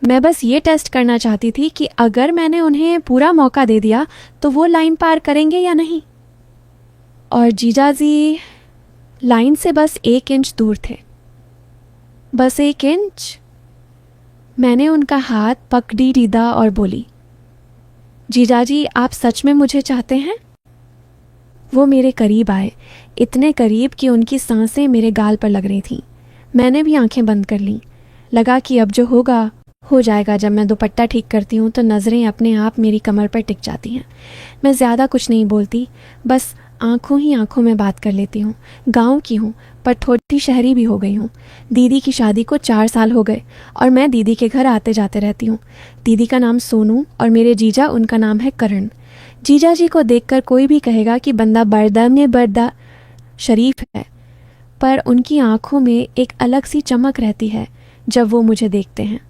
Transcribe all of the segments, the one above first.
मैं बस ये टेस्ट करना चाहती थी कि अगर मैंने उन्हें पूरा मौका दे दिया तो वो लाइन पार करेंगे या नहीं। और जीजाजी लाइन से बस 1 इंच दूर थे, बस 1 इंच। मैंने उनका हाथ पकड़ी रीदा और बोली, जीजाजी आप सच में मुझे चाहते हैं? वो मेरे करीब आए, इतने करीब कि उनकी सांसें मेरे गाल पर लग रही थीं। मैंने भी आंखें बंद कर लीं। लगा कि अब जो होगा हो जाएगा। जब मैं दुपट्टा ठीक करती हूँ तो नज़रें अपने आप मेरी कमर पर टिक जाती हैं। मैं ज़्यादा कुछ नहीं बोलती, बस आंखों ही आंखों में बात कर लेती हूँ। गांव की हूँ पर थोड़ी शहरी भी हो गई हूँ। दीदी की शादी को 4 साल हो गए और मैं दीदी के घर आते जाते रहती हूँ। दीदी का नाम सोनू और मेरे जीजा, उनका नाम है करण। जीजा जी को देखकर कोई भी कहेगा कि बंदा बर्दा शरीफ है, पर उनकी आंखों में एक अलग सी चमक रहती है जब वो मुझे देखते हैं।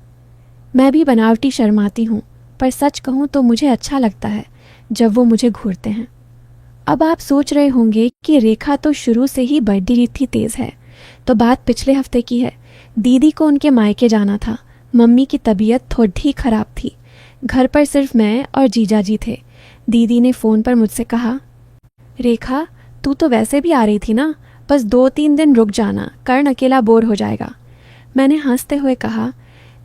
मैं भी बनावटी शर्माती हूँ, पर सच कहूँ तो मुझे अच्छा लगता है जब वो मुझे घूरते हैं। अब आप सोच रहे होंगे कि रेखा तो शुरू से ही बड़ी थी तेज़ है, तो बात पिछले हफ्ते की है। दीदी को उनके मायके जाना था। मम्मी की तबीयत थोड़ी ख़राब थी। घर पर सिर्फ मैं और जीजा जी थे। दीदी ने फ़ोन पर मुझसे कहा, रेखा तू तो वैसे भी आ रही थी ना, बस 2-3 दिन रुक जाना, कर्ण अकेला बोर हो जाएगा। मैंने हंसते हुए कहा,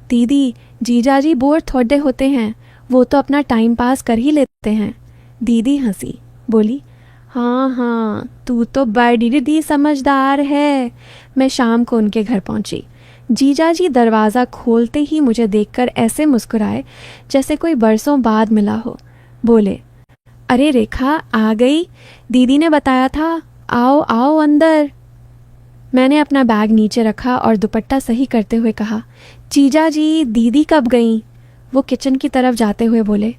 दीदी जीजाजी बोर थोड़े होते हैं, वो तो अपना टाइम पास कर ही लेते हैं। दीदी हंसी, बोली, हाँ हाँ तू तो बड़ी समझदार है। मैं शाम को उनके घर पहुंची। जीजाजी दरवाज़ा खोलते ही मुझे देखकर ऐसे मुस्कुराए जैसे कोई बरसों बाद मिला हो। बोले, अरे रेखा आ गई, दीदी ने बताया था, आओ आओ अंदर। मैंने अपना बैग नीचे रखा और दुपट्टा सही करते हुए कहा, जीजा जी दीदी कब गईं? वो किचन की तरफ जाते हुए बोले,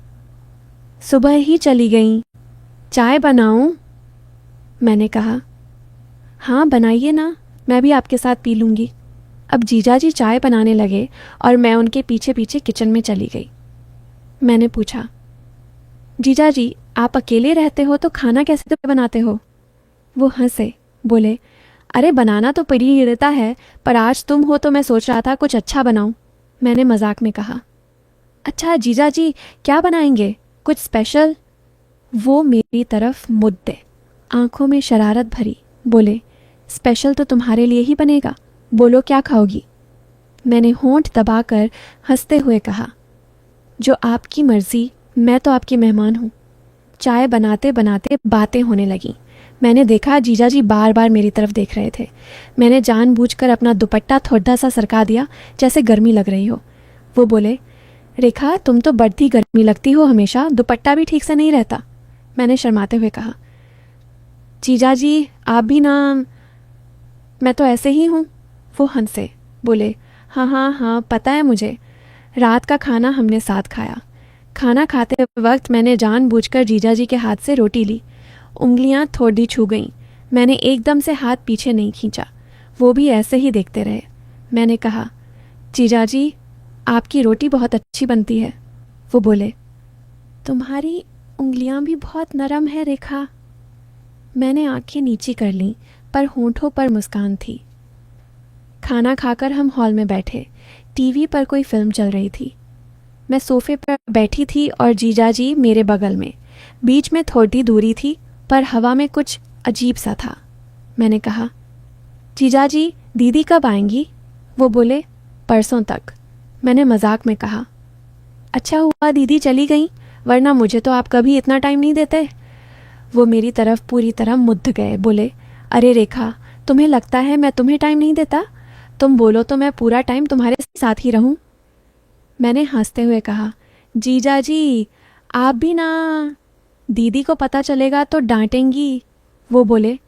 सुबह ही चली गईं। चाय बनाऊं? मैंने कहा, हाँ बनाइए ना, मैं भी आपके साथ पी लूँगी। अब जीजा जी चाय बनाने लगे और मैं उनके पीछे पीछे किचन में चली गई। मैंने पूछा, जीजा जी आप अकेले रहते हो तो खाना कैसे बनाते हो? वो हंसे, बोले, अरे बनाना तो पड़ी रहता है, पर आज तुम हो तो मैं सोच रहा था कुछ अच्छा बनाऊं। मैंने मजाक में कहा, अच्छा जीजा जी क्या बनाएंगे, कुछ स्पेशल? वो मेरी तरफ मुद्दे, आंखों में शरारत भरी, बोले, स्पेशल तो तुम्हारे लिए ही बनेगा, बोलो क्या खाओगी? मैंने होंठ दबाकर हंसते हुए कहा, जो आपकी मर्जी, मैं तो आपकी मेहमान हूँ। चाय बनाते बनाते बातें होने लगीं। मैंने देखा जीजाजी बार बार मेरी तरफ देख रहे थे। मैंने जानबूझकर अपना दुपट्टा थोड़ा सा सरका दिया जैसे गर्मी लग रही हो। वो बोले, रेखा तुम तो बढ़ती गर्मी लगती हो हमेशा, दुपट्टा भी ठीक से नहीं रहता। मैंने शर्माते हुए कहा, जीजाजी आप भी ना, मैं तो ऐसे ही हूँ। वो हंसे, बोले, हाँ हाँ हाँ पता है मुझे, रात का खाना हमने साथ खाया। खाना खाते वक्त मैंने जानबूझकर जीजाजी के हाथ से रोटी ली। उंगलियां थोड़ी छू गईं। मैंने एकदम से हाथ पीछे नहीं खींचा। वो भी ऐसे ही देखते रहे। मैंने कहा, जीजाजी आपकी रोटी बहुत अच्छी बनती है। वो बोले, तुम्हारी उंगलियां भी बहुत नरम है रेखा। मैंने आंखें नीची कर लीं, पर होंठों पर मुस्कान थी। खाना खाकर हम हॉल में बैठे। टीवी पर कोई फिल्म चल रही थी। मैं सोफे पर बैठी थी और जीजाजी मेरे बगल में। बीच में थोड़ी दूरी थी, पर हवा में कुछ अजीब सा था। मैंने कहा, जीजाजी दीदी कब आएंगी? वो बोले, परसों तक। मैंने मजाक में कहा, अच्छा हुआ दीदी चली गई, वरना मुझे तो आप कभी इतना टाइम नहीं देते। वो मेरी तरफ पूरी तरह मुद्द गए। बोले, अरे रेखा तुम्हें लगता है मैं तुम्हें टाइम नहीं देता? तुम बोलो तो मैं पूरा टाइम तुम्हारे साथ ही रहूं। मैंने हंसते हुए कहा, जीजाजी आप भी ना, दीदी को पता चलेगा तो डांटेंगी। वो बोले,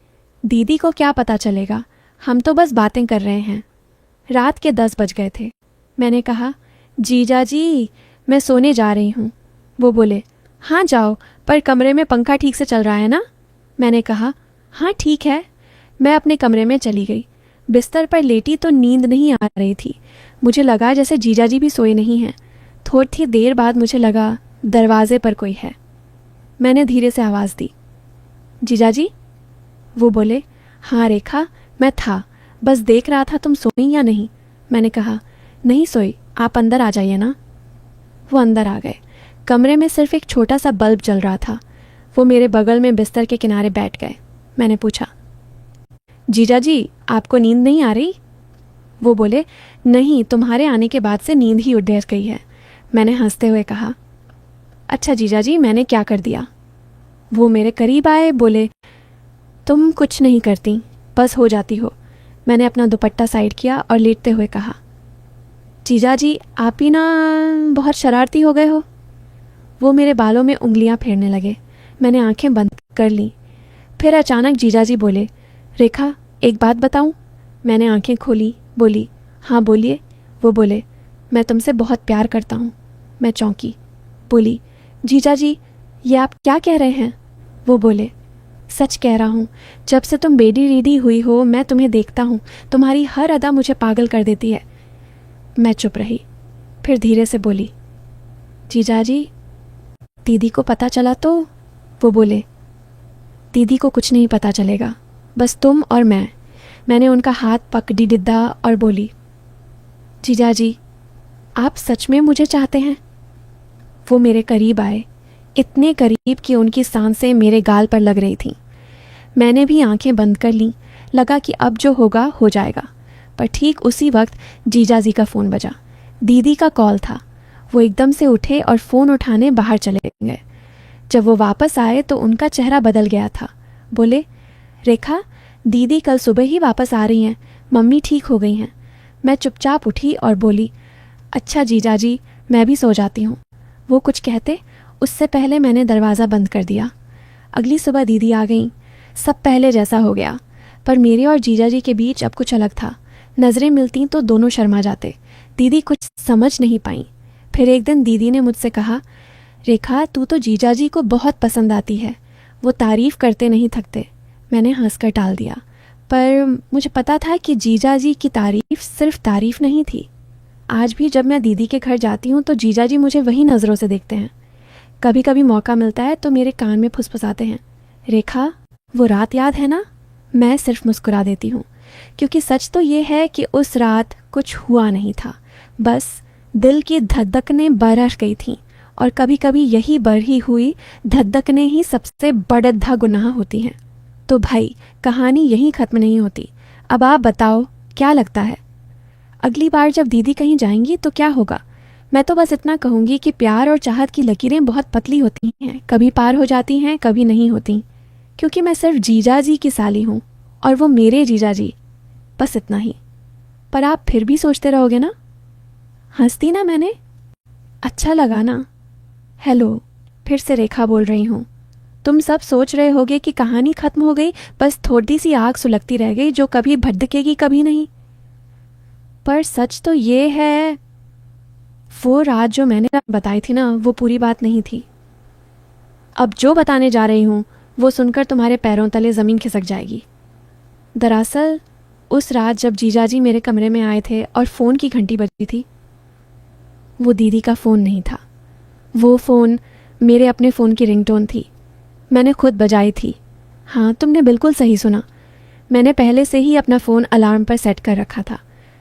दीदी को क्या पता चलेगा, हम तो बस बातें कर रहे हैं। रात के 10 बज गए थे। मैंने कहा, जीजाजी मैं सोने जा रही हूँ। वो बोले, हाँ जाओ, पर कमरे में पंखा ठीक से चल रहा है ना? मैंने कहा, हाँ ठीक है। मैं अपने कमरे में चली गई। बिस्तर पर लेटी तो नींद नहीं आ रही थी। मुझे लगा जैसे जीजाजी भी सोए नहीं हैं। थोड़ी देर बाद मुझे लगा दरवाजे पर कोई है। मैंने धीरे से आवाज़ दी, जीजाजी? वो बोले, हाँ रेखा मैं था, बस देख रहा था तुम सोई या नहीं। मैंने कहा, नहीं सोई, आप अंदर आ जाइए ना। वो अंदर आ गए। कमरे में सिर्फ एक छोटा सा बल्ब जल रहा था। वो मेरे बगल में बिस्तर के किनारे बैठ गए। मैंने पूछा, जीजा जी आपको नींद नहीं आ रही? वो बोले, नहीं, तुम्हारे आने के बाद से नींद ही उड़ गई है। मैंने हंसते हुए कहा, अच्छा जीजा जी मैंने क्या कर दिया? वो मेरे करीब आए, बोले, तुम कुछ नहीं करती, बस हो जाती हो। मैंने अपना दुपट्टा साइड किया और लेटते हुए कहा, जीजा जी आप ही ना बहुत शरारती हो गए हो। वो मेरे बालों में उंगलियां फेरने लगे। मैंने आंखें बंद कर लीं। फिर अचानक जीजा जी बोले, रेखा एक बात बताऊं? मैंने आंखें खोली, बोली, हाँ बोलिए। वो बोले, मैं तुमसे बहुत प्यार करता हूँ। मैं चौंकी, बोली, जीजा जी ये आप क्या कह रहे हैं? वो बोले, सच कह रहा हूँ, जब से तुम बेटी रीडी हुई हो मैं तुम्हें देखता हूँ, तुम्हारी हर अदा मुझे पागल कर देती है। मैं चुप रही। फिर धीरे से बोली, जीजा जी दीदी को पता चला तो? वो बोले, दीदी को कुछ नहीं पता चलेगा, बस तुम और मैं। मैंने उनका हाथ पकड़ी डिद्दा और बोली, जीजा जी आप सच में मुझे चाहते हैं? वो मेरे करीब आए, इतने करीब कि उनकी सांसें मेरे गाल पर लग रही थीं। मैंने भी आंखें बंद कर लीं। लगा कि अब जो होगा हो जाएगा। पर ठीक उसी वक्त जीजा जी का फ़ोन बजा। दीदी का कॉल था। वो एकदम से उठे और फ़ोन उठाने बाहर चले गए। जब वो वापस आए तो उनका चेहरा बदल गया था। बोले, रेखा दीदी कल सुबह ही वापस आ रही हैं, मम्मी ठीक हो गई हैं। मैं चुपचाप उठी और बोली, अच्छा जीजा जी मैं भी सो जाती हूँ। वो कुछ कहते उससे पहले मैंने दरवाज़ा बंद कर दिया। अगली सुबह दीदी आ गईं। सब पहले जैसा हो गया, पर मेरे और जीजा जी के बीच अब कुछ अलग था। नज़रें मिलती तो दोनों शर्मा जाते। दीदी कुछ समझ नहीं पाई। फिर एक दिन दीदी ने मुझसे कहा, रेखा तू तो जीजा जी को बहुत पसंद आती है, वो तारीफ़ करते नहीं थकते। मैंने हंसकर टाल दिया, पर मुझे पता था कि जीजा जी की तारीफ़ सिर्फ तारीफ़ नहीं थी। आज भी जब मैं दीदी के घर जाती हूँ तो जीजा जी मुझे वही नज़रों से देखते हैं। कभी कभी मौका मिलता है तो मेरे कान में फुसफुसाते हैं, रेखा वो रात याद है ना? मैं सिर्फ मुस्कुरा देती हूँ, क्योंकि सच तो ये है कि उस रात कुछ हुआ नहीं था, बस दिल की धड़कनें बढ़ गई थीं। और कभी कभी यही बढ़ी हुई धड़कनें ही सबसे बड़ा गुनाह होती हैं। तो भाई कहानी यहीं ख़त्म नहीं होती। अब आप बताओ क्या लगता है अगली बार जब दीदी कहीं जाएंगी तो क्या होगा? मैं तो बस इतना कहूँगी कि प्यार और चाहत की लकीरें बहुत पतली होती हैं, कभी पार हो जाती हैं, कभी नहीं होती, क्योंकि मैं सिर्फ जीजा जी की साली हूँ और वो मेरे जीजा जी, बस इतना ही। पर आप फिर भी सोचते रहोगे ना? हंसती ना मैंने? अच्छा लगा ना? हेलो, फिर से रेखा बोल रही हूँ। तुम सब सोच रहे होगे कि कहानी ख़त्म हो गई, बस थोड़ी सी आग सुलगती रह गई जो कभी भड़केगी कभी नहीं। पर सच तो ये है, वो रात जो मैंने बताई थी ना, वो पूरी बात नहीं थी। अब जो बताने जा रही हूँ वो सुनकर तुम्हारे पैरों तले ज़मीन खिसक जाएगी। दरअसल उस रात जब जीजाजी मेरे कमरे में आए थे और फ़ोन की घंटी बजी थी, वो दीदी का फ़ोन नहीं था। वो फ़ोन मेरे अपने फ़ोन की रिंगटोन थी। मैंने खुद बजाई थी। हाँ, तुमने बिल्कुल सही सुना। मैंने पहले से ही अपना फ़ोन अलार्म पर सेट कर रखा था।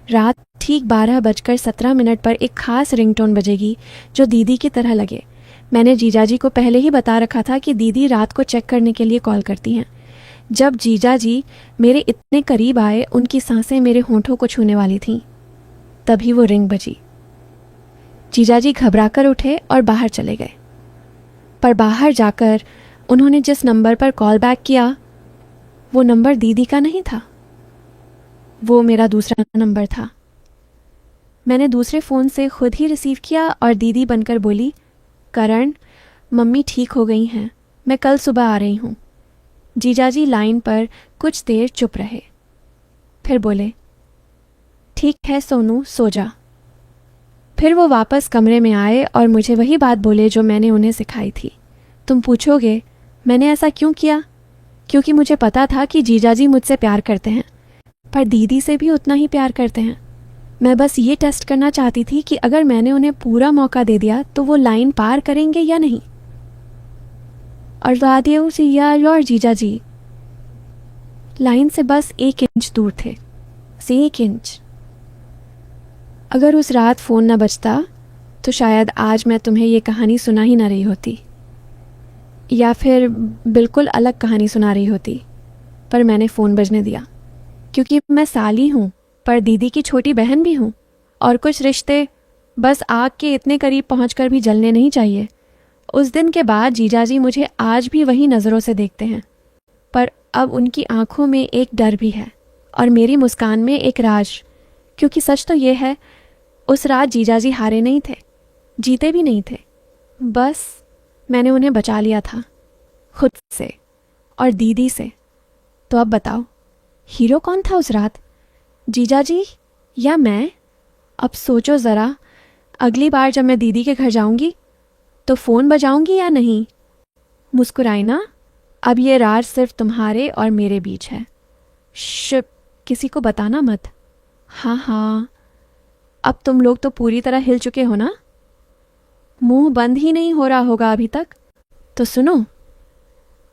रात ठीक 12:17 पर एक ख़ास रिंगटोन बजेगी जो दीदी की तरह लगे। मैंने जीजाजी को पहले ही बता रखा था कि दीदी रात को चेक करने के लिए कॉल करती हैं। जब जीजाजी मेरे इतने करीब आए, उनकी सांसें मेरे होंठों को छूने वाली थीं, तभी वो रिंग बजी। जीजाजी घबराकर उठे और बाहर चले गए। पर बाहर जाकर उन्होंने जिस नंबर पर कॉल बैक किया, वो नंबर दीदी का नहीं था, वो मेरा दूसरा नंबर था। मैंने दूसरे फ़ोन से खुद ही रिसीव किया और दीदी बनकर बोली, करण, मम्मी ठीक हो गई हैं, मैं कल सुबह आ रही हूँ। जीजाजी लाइन पर कुछ देर चुप रहे, फिर बोले, ठीक है सोनू, सो जा। फिर वो वापस कमरे में आए और मुझे वही बात बोले जो मैंने उन्हें सिखाई थी। तुम पूछोगे मैंने ऐसा क्यों किया? क्योंकि मुझे पता था कि जीजाजी मुझसे प्यार करते हैं, पर दीदी से भी उतना ही प्यार करते हैं। मैं बस ये टेस्ट करना चाहती थी कि अगर मैंने उन्हें पूरा मौका दे दिया तो वो लाइन पार करेंगे या नहीं। और दादियों सिया और जीजाजी लाइन से बस 1 इंच दूर थे, से 1 इंच। अगर उस रात फ़ोन न बजता तो शायद आज मैं तुम्हें ये कहानी सुना ही ना रही होती, या फिर बिल्कुल अलग कहानी सुना रही होती। पर मैंने फ़ोन बजने दिया क्योंकि मैं साली हूँ, पर दीदी की छोटी बहन भी हूँ, और कुछ रिश्ते बस आग के इतने करीब पहुँचकर भी जलने नहीं चाहिए। उस दिन के बाद जीजाजी मुझे आज भी वही नज़रों से देखते हैं, पर अब उनकी आंखों में एक डर भी है और मेरी मुस्कान में एक राज। क्योंकि सच तो ये है, उस रात जीजाजी हारे नहीं थे, जीते भी नहीं थे। बस मैंने उन्हें बचा लिया था, खुद से और दीदी से। तो अब बताओ, हीरो कौन था उस रात, जीजाजी या मैं? अब सोचो ज़रा, अगली बार जब मैं दीदी के घर जाऊंगी तो फ़ोन बजाऊंगी या नहीं? मुस्कुराई ना? अब ये राज सिर्फ तुम्हारे और मेरे बीच है। शिप, किसी को बताना मत। हाँ हाँ, अब तुम लोग तो पूरी तरह हिल चुके हो ना? मुंह बंद ही नहीं हो रहा होगा अभी तक। तो सुनो,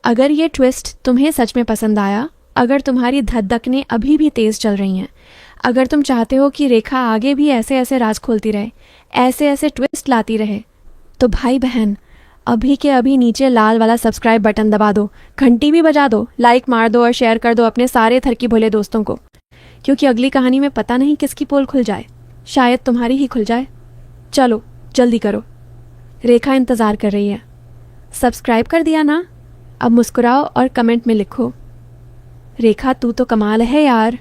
अगर ये ट्विस्ट तुम्हें सच में पसंद आया, अगर तुम्हारी धड़कनें अभी भी तेज़ चल रही हैं, अगर तुम चाहते हो कि रेखा आगे भी ऐसे ऐसे राज खोलती रहे, ऐसे ऐसे ट्विस्ट लाती रहे, तो भाई बहन अभी के अभी नीचे लाल वाला सब्सक्राइब बटन दबा दो, घंटी भी बजा दो, लाइक मार दो और शेयर कर दो अपने सारे थरकी भोले दोस्तों को। क्योंकि अगली कहानी में पता नहीं किसकी पोल खुल जाए, शायद तुम्हारी ही खुल जाए। चलो जल्दी करो, रेखा इंतज़ार कर रही है। सब्सक्राइब कर दिया ना? अब मुस्कुराओ और कमेंट में लिखो, रेखा तू तो कमाल है यार।